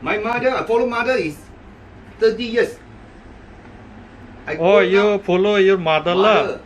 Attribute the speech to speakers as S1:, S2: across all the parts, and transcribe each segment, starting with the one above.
S1: My mother, I follow mother is 30 years. I
S2: Oh,
S1: grow
S2: you
S1: up
S2: follow your mother lah.
S1: mother.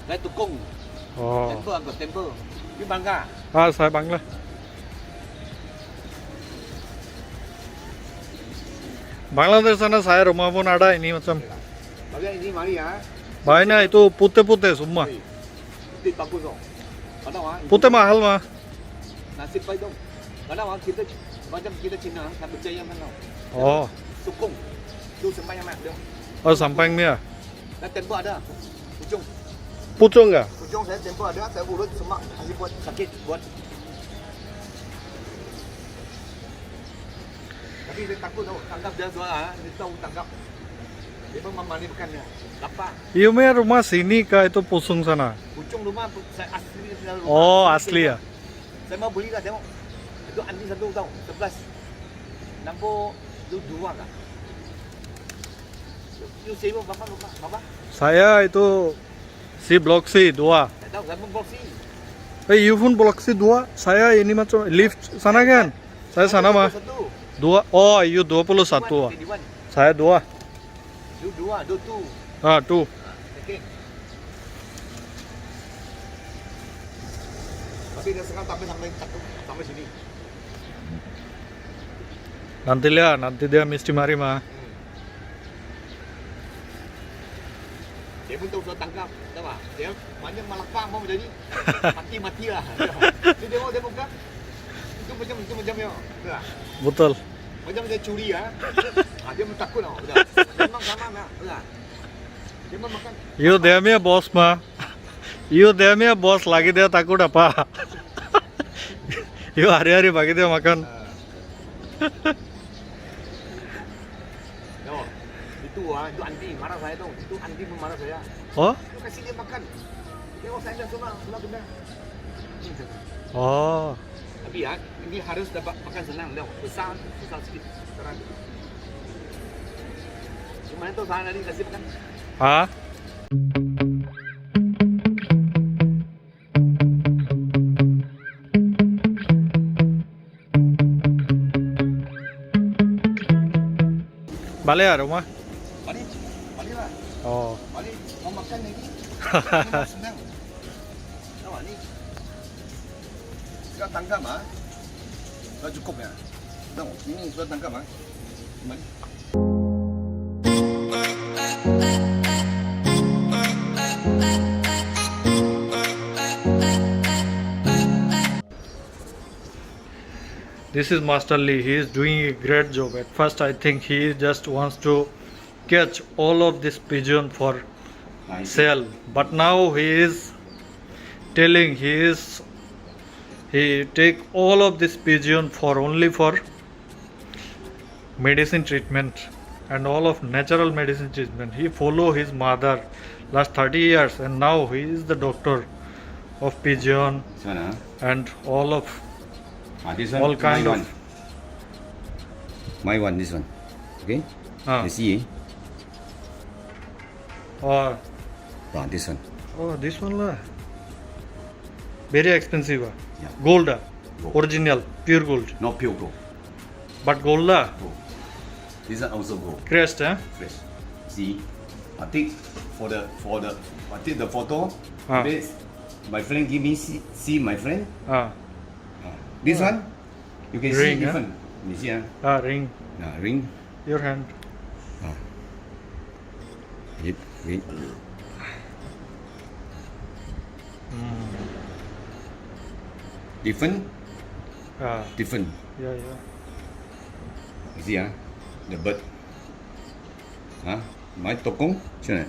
S1: Đây tụ cung,
S2: Oh.
S1: temple anggap temple. Di Bangka.
S2: Ah, saya Bangla. Bangladesh sana saya rumah pun ada ini macam.
S1: Bagian ini mari ya.
S2: Banyak itu putih-putih semua.
S1: Di bagus dong. Kadang
S2: Putih mahal mah.
S1: nasib baik dong. Kadang kita macam kita Cina, tak percaya mana.
S2: Oh.
S1: Tukung, tu sembahyang mak dia.
S2: Oh, samping ni ah.
S1: Dan temple ada. Ujung,
S2: Pucung enggak?
S1: ujung saya temple ada. Saya urut semak, kasih buat sakit, buat. Tapi dia takut tau, tangkap dia soal, dia tahu tangkap. Dia pun memani makannya, lapar.
S2: You punya rumah sini kah itu Pusung sana?
S1: Ujung rumah saya asli dari rumah.
S2: Oh, asli ya.
S1: Saya mau beli lah tengok. Itu anti satu tau, 11. Nampak itu dua kah? You sibuk berapa rumah? Berapa?
S2: Saya itu si blok C 2.
S1: Tak tahu, saya pun box sih.
S2: You pun blok C 2. Saya ini macam lift sana kan? Saya sana mah.
S1: Satu.
S2: 2. Oh, you 21. Saya 2.
S1: You dua, do tu.
S2: Ah, 2.
S1: Okey. Tapi dia sekarang sampai sini.
S2: Nanti dia mesti mari mah.
S1: Dia pun tahu saya tangkap, tahu tak? Dia banyak malapang mau jadi mati lah. Dia tengok kan? Itu macam ya. Betul.
S2: Betul.
S1: Macam dia curi ya. Dia takut tau. Memang sama ya. Betul. Dia makan.
S2: You dia punya bos mah. You dia punya bos lagi dia takut apa? You hari-hari bagi dia makan.
S1: No, itu anti marah saya tuh. Itu anti marah saya.
S2: Oh?
S1: Itu kasih dia makan. Tengok saya dah semua benda.
S2: Oh.
S1: Tapi ya, ini harus dapat makan senang. Lihat besar sedikit. Terang. Gimana tuh saya tadi kasih makan?
S2: Hah? Balik ya rumah?
S1: Balik. Balik lah.
S2: Oh.
S1: Balik. Mau makan lagi. Memang senang. Nampak ni. Sudah tangkap ah. Sudah cukup ya. Tengok, ini sudah tangkap ah. Mari.
S2: This is Master Lee. He is doing a great job. At first, I think he just wants to catch all of this pigeon for sale. But now he is telling he take all of this pigeon for only for medicine treatment and all of natural medicine treatment. He follow his mother last 30 years and now he is the doctor of pigeon
S1: This one ah.
S2: and all of
S1: This one.
S2: all kind
S1: my
S2: of
S1: one. My one. This one. Okay.
S2: Ah.
S1: You see?
S2: or
S1: This one.
S2: oh this one la very expensive
S1: Yeah.
S2: gold
S1: Gold.
S2: original pure gold
S1: Not pure gold.
S2: but gold la
S1: Gold. This one also gold.
S2: crest
S1: Fresh. See? I think I take the photo.
S2: Ah.
S1: Then my friend give me see my friend.
S2: ah
S1: This one, you can
S2: Ring,
S1: see different. You see
S2: ring
S1: ring.
S2: your hand
S1: Wait. Different. Different.
S2: yeah
S1: You see the bird. My tokong. Sure.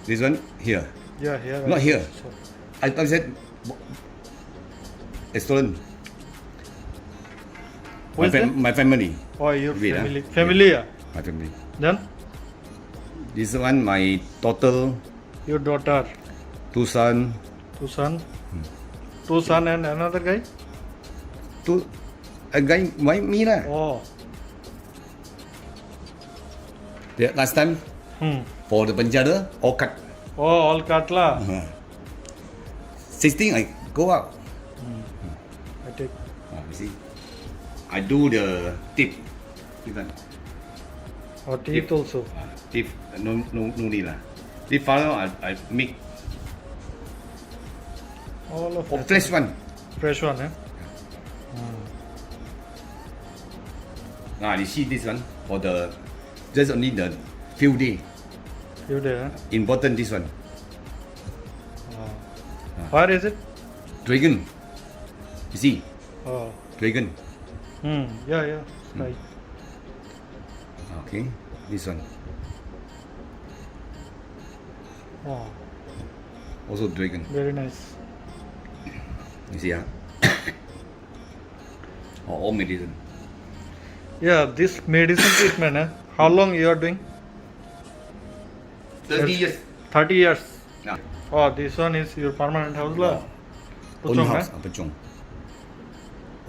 S1: This one here.
S2: yeah here
S1: Not here.
S2: so,
S1: I thought said stolen.
S2: Who is that?
S1: My family.
S2: oh your
S1: Wait,
S2: family
S1: My family.
S2: then
S1: This one my total
S2: your daughter
S1: two son.
S2: two son and another guy
S1: Two a guy me lah.
S2: oh
S1: The last time for the penjara all cut.
S2: oh all cut la
S1: 16 I go out.
S2: I take
S1: You see, I do the tip. Even
S2: or teeth also
S1: tip no need lah. Tip follow I make
S2: all of that.
S1: fresh one.
S2: fresh one
S1: You see this one for the just only the few day.
S2: you there
S1: Important this one.
S2: where is it
S1: Dragon. You see,
S2: oh
S1: dragon.
S2: yeah right
S1: Okay, this one
S2: oh
S1: also dragon.
S2: very nice
S1: You see all medicine.
S2: yeah this medicine treatment how long you are doing
S1: 30 years.
S2: 30 years
S1: Yeah.
S2: oh this one is your permanent house la
S1: Own
S2: Puchong,
S1: house, Puchong.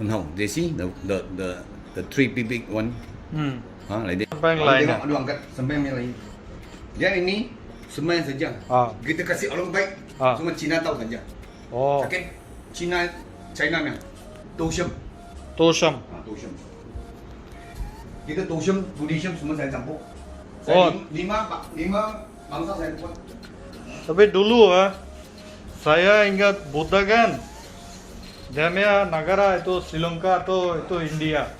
S1: Own house. They see the three big one. Like that.
S2: Sampai yang lain,
S1: Tengok, aduh angkat sampai yang lain. Dia ini semen saja. Kita kasih orang baik. Semua Cina tahu saja.
S2: oh
S1: Sakit China nya. Tosham.
S2: tosham
S1: Tosham. Kita Tosham, Buddhism semua saya campur.
S2: Oh.
S1: Lima bangsa saya buat.
S2: tapi dulu saya ingat Buddha kan dia negara itu Sri Lanka atau itu India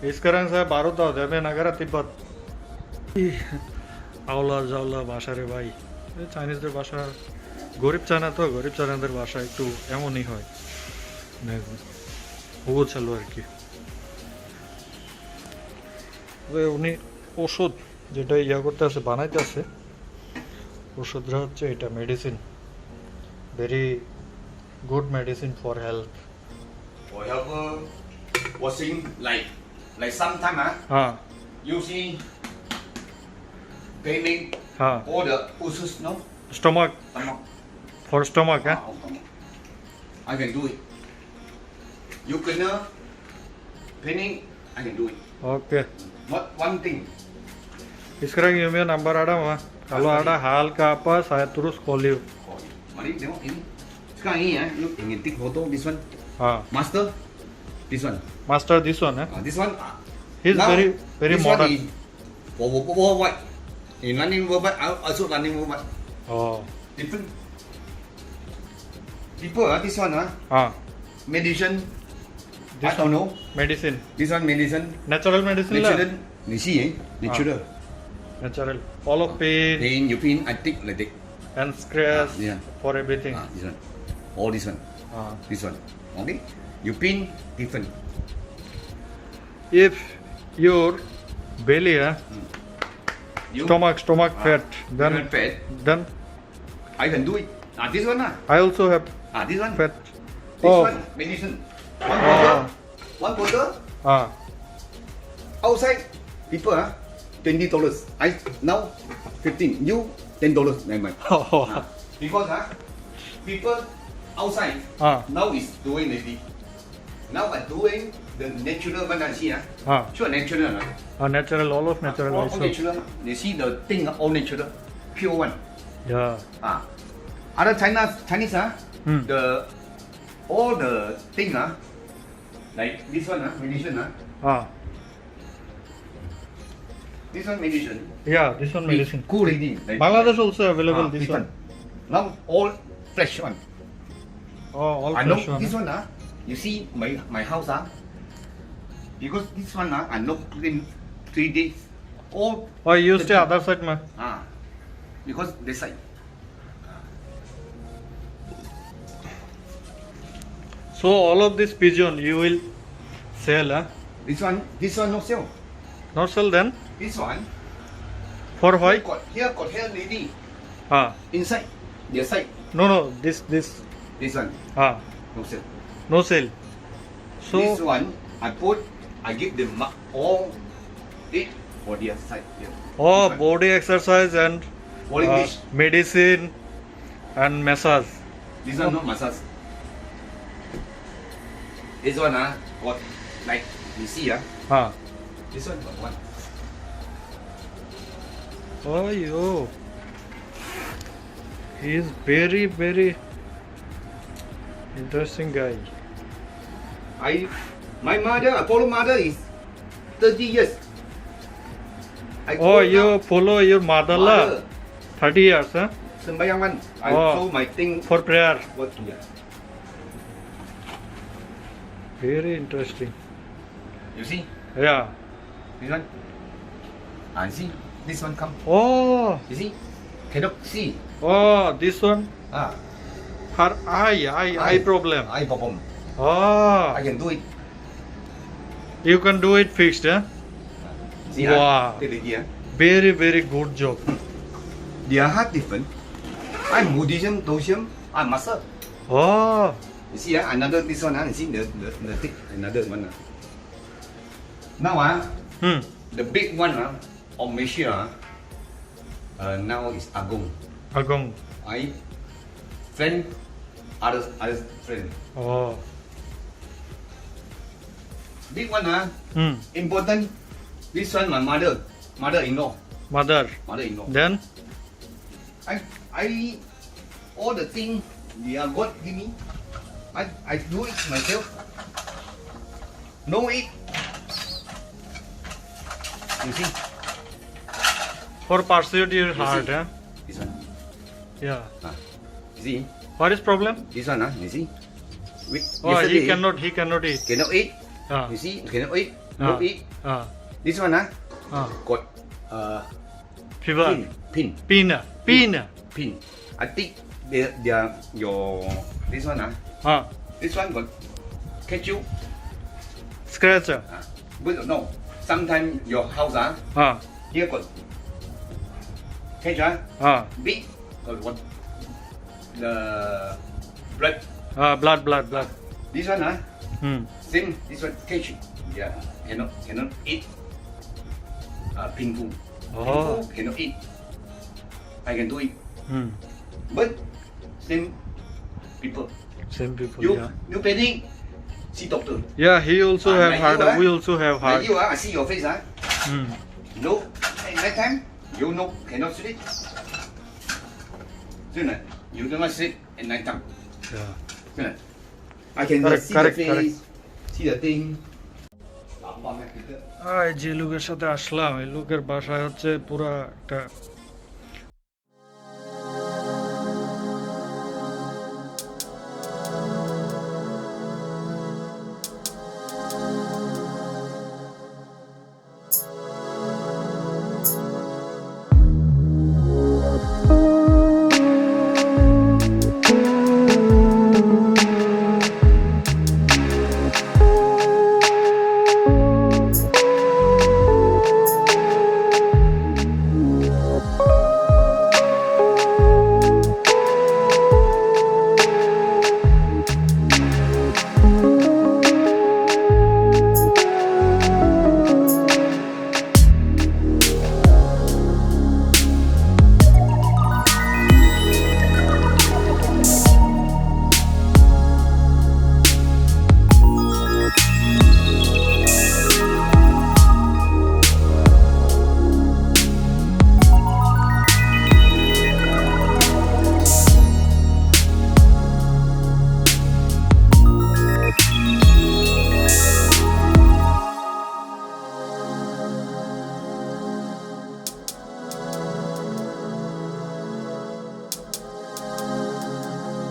S2: sekarang saya baru tahu dia negara Tibet আওলা জাওলা ভাষা রে ভাই চাইনিজদের ভাষা গরিব China তো গরিব চায়নাদের ভাষা একটু এমনই হয় ও চালু আর কি উনি ওষুধ যেটা ইয়া করতে আছে বানাইতে আছে ওষুধটা হচ্ছে এটা medicine very good medicine for health
S1: For helper washing like sometime
S2: হ্যাঁ
S1: you see paining
S2: হ্যাঁ
S1: all the usus no
S2: stomach
S1: stomach.
S2: For stomach হ্যাঁ
S1: I can do it. You kena paining, I can do it.
S2: oke
S1: What one thing?
S2: sekarang email number ada mah kalau ada hal ke apa saya terus call you
S1: Mari tengok ini. Sekarang ini you ingin take photo this one.
S2: ah
S1: Master, This one.
S2: Master, this one, eh?
S1: This one.
S2: He's
S1: now,
S2: very
S1: this
S2: modern.
S1: One is worldwide. In running worldwide, also running worldwide.
S2: Oh.
S1: Different. People, this one, medicine.
S2: This
S1: I don't know.
S2: Medicine.
S1: This one medicine.
S2: Natural medicine.
S1: Natural. You see, natural.
S2: Natural. All of pain
S1: Pain, you pain, I take like that.
S2: and scratch
S1: Yeah.
S2: for everything.
S1: This one. All this one.
S2: Ah.
S1: This one. Okay? You pain, different.
S2: If your belly,
S1: You,
S2: stomach fat, then
S1: different fat.
S2: then
S1: I can do it. This one.
S2: I also have
S1: This one.
S2: fat.
S1: This
S2: Oh.
S1: one, medicine. One bottle. One bottle.
S2: Ah.
S1: Outside, people, $20. I now 15. You $10. Never mind. Because people outside
S2: Ah.
S1: now is doing already. Now I'm doing the natural one. I see.
S2: Ah.
S1: Sure, natural.
S2: Natural, all of natural
S1: All
S2: also.
S1: natural. You see the thing, all natural, pure one.
S2: Yeah.
S1: Other Chinese,
S2: Hmm.
S1: the all the thing, like this one, medicine,
S2: Ah.
S1: this one medicine.
S2: Yeah, this one medicine.
S1: Cool already. Like,
S2: Bangladesh also available this
S1: different.
S2: one.
S1: Now all fresh one.
S2: Oh, all
S1: I know
S2: fresh one.
S1: this one, you see my house, because this one, I not clean 3 days. All
S2: Oh, you stay other side, ma.
S1: because this side.
S2: So all of this pigeon you will sell, huh?
S1: This one no sell.
S2: Not sell then?
S1: This one
S2: For why?
S1: got hair lady
S2: Ah.
S1: inside. Their side.
S2: No, this.
S1: This one
S2: Ah.
S1: no sell.
S2: No sale.
S1: This
S2: So,
S1: one I give them all it for their side. Here.
S2: oh,
S1: This one.
S2: body exercise and
S1: All English.
S2: medicine and massage.
S1: This one not massage. This one got like you see
S2: Ah.
S1: this one got one.
S2: Oh, yo. He is very, very interesting guy.
S1: My mother, Apollo mother is 30 years. I
S2: Oh,
S1: told
S2: you follow your mother lah.
S1: mother,
S2: 30 years, huh?
S1: sembahyang one. I
S2: Oh.
S1: told my thing
S2: For prayer.
S1: what here.
S2: Very interesting.
S1: You see
S2: Yeah.
S1: this one. I see this one come.
S2: Oh,
S1: You see cannot see.
S2: oh, this one.
S1: Ah,
S2: Her eye problem.
S1: eye problem.
S2: Oh,
S1: I can do it.
S2: you can do it fixed, huh?
S1: See
S2: Wow.
S1: take it here.
S2: Very, very good job.
S1: Their heart different. I'm Buddhism, Taoism. I'm master.
S2: Oh,
S1: You see another this one you see the thick another one Now the big one of Malaysia now is Agong.
S2: Agong.
S1: I friend other friend.
S2: Oh.
S1: Big one
S2: Hmm.
S1: important. This one my mother-in-law.
S2: Mother-in-law. Then?
S1: I all the thing God give me. I do it myself. Know it. You see
S2: For pursuit your
S1: You
S2: heart,
S1: see?
S2: huh?
S1: this one.
S2: Yeah.
S1: You see
S2: What is problem?
S1: this one you see.
S2: Oh,
S1: Yesterday,
S2: he cannot eat.
S1: cannot eat.
S2: Ah.
S1: You see cannot eat.
S2: Ah.
S1: No eat.
S2: Ah.
S1: This one got
S2: Fever.
S1: pin.
S2: Pin.
S1: I think your this one
S2: Ah.
S1: this one got catch you.
S2: Scratch.
S1: But no, sometimes your house
S2: Ah.
S1: here got catch
S2: Ah.
S1: big got what the blood.
S2: Blood.
S1: This one
S2: Hmm.
S1: same. This one catch. Yeah, cannot eat. Pingu.
S2: Oh.
S1: Cannot eat. I can do it,
S2: Hmm.
S1: but same people.
S2: Same people.
S1: You
S2: Yeah.
S1: you panic. See doctor.
S2: Yeah, he also have
S1: like
S2: heart.
S1: you,
S2: We also have
S1: Like
S2: heart.
S1: you I see your face
S2: Hmm.
S1: No, at night time you know cannot sleep. You do not sleep at night time.
S2: Yeah.
S1: I can
S2: Correct,
S1: see
S2: correct,
S1: the face,
S2: correct.
S1: see 记得叮。老爸没给的。
S2: এই যে লোকের সাথে আসলাম, এই লোকের বাসায় হচ্ছে পুরা একটা